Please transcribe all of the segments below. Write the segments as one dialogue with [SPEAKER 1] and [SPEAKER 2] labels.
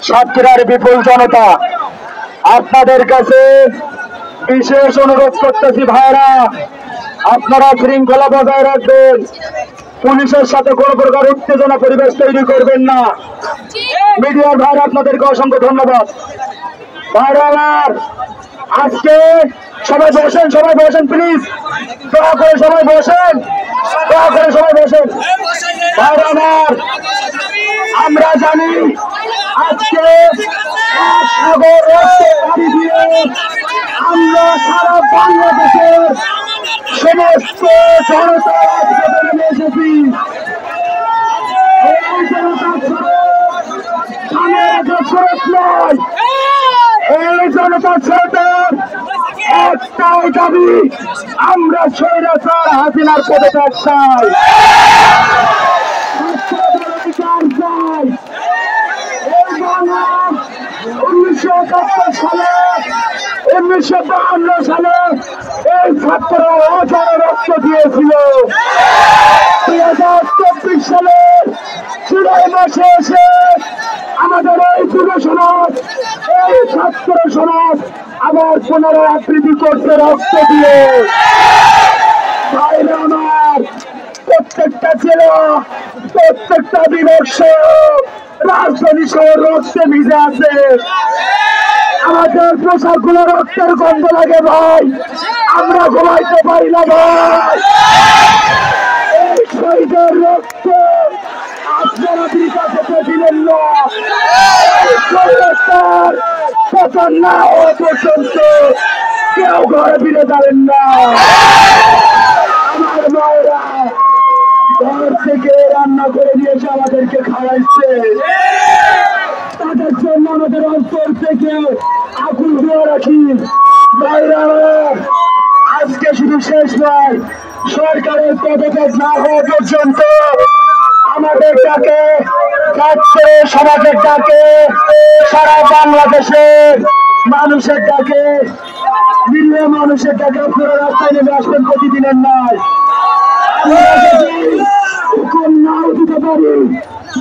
[SPEAKER 1] সাতক্ষীরার বিপুল জনতা, আপনাদের কাছে বিশেষ অনুরোধ করতেছি ভাইরা, আপনারা শৃঙ্খলা বজায় রাখবেন, পুলিশের সাথে কোনো প্রকার উত্তেজনা পরিবেশ তৈরি করবেন না। মিডিয়ার ভাইরা আপনাদেরকে অসংখ্য ধন্যবাদ। ভাইরা আমার, আজকে সবাই বসেন প্লিজ, দয়া করে সবাই বসেন, ভাইরা আমার, আমরা জানি আজকে সাগর পাড়ি দিয়ে আমরা সারা বাংলাদেশের সমস্ত জনতা নেমে এসেছি। এই জনতার নয়, এই জনতার স্রোতের একটাই দাবি, আমরা স্বৈরাচার হাসিনার পদত্যাগ চাই। 1952 সালে এই ছাত্ররা অজর রক্ত দিয়েছিল। 2024 সালের জুলাই মাসে এসে আমাদের এই যুব সমাজ, এই ছাত্র সমাজ আবার পুনরাবৃত্তি করতে রক্ত দিয়ে। ভাইরা আমার, প্রত্যেকটা জেলা, প্রত্যেকটা বিবর্ষ রাজধানী সহ রক্তে ভিজে আছে। আমাদের পোশাক গুলো রক্তের গন্ধ লাগে ভাই, আমরা ঘুমাইতে পারি না ভাই। এই শহীদের রক্ত আপনারা বিকাশ হতে দিলেন না। পতন না হওয়া পর্যন্ত কেউ ঘরে ফিরে যাবেন না। আমার মায়েরা ঘর থেকে রান্না করে দিয়েছে, আমাদেরকে খাওয়াইছে, তাদের জন্য আমাদের অন্তর থেকে আকুল দিয়ে রাখি। মায়েরা আজকে শুধু শেষ নয়, সরকারের পদত্যাগ না হওয়া পর্যন্ত আমাদের ডাকে, ছাত্র সমাজের ডাকে, সারা বাংলাদেশের মানুষের ডাকে, মিলিয়ে মানুষের ডাকে আপনারা রাস্তায় নেমে আসবেন প্রতিদিনের নয়। আমরা যদি হুকুম নাও দিতে পারি,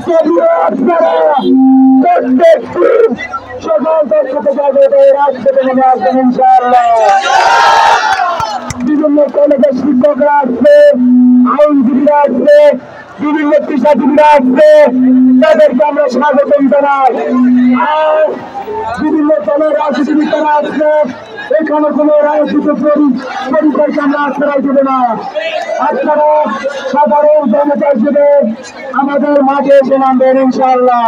[SPEAKER 1] তবুও আপনারা প্রত্যেকদিন সকাল 10টা থেকে 11টায় রাজপথে নেমে আসবেন ইনশাআল্লাহ। বিভিন্ন কলেজের শিক্ষকরা আসবে, আইনজীবীরা আসবে, বিভিন্ন পেশাজীবীরা আসবে, তাদেরকে আমরা স্বাগতম জানাই। আর বিভিন্ন দলের রাজনীতিবিদরা আসবে, এখানে কোনো রাজনীতি পরিচয়কে আমরা আশ্রয় দেবে না। আপনারা সাধারণ জনতা হিসেবে আমাদের মাঠে এসে নামবেন ইনশাআল্লাহ।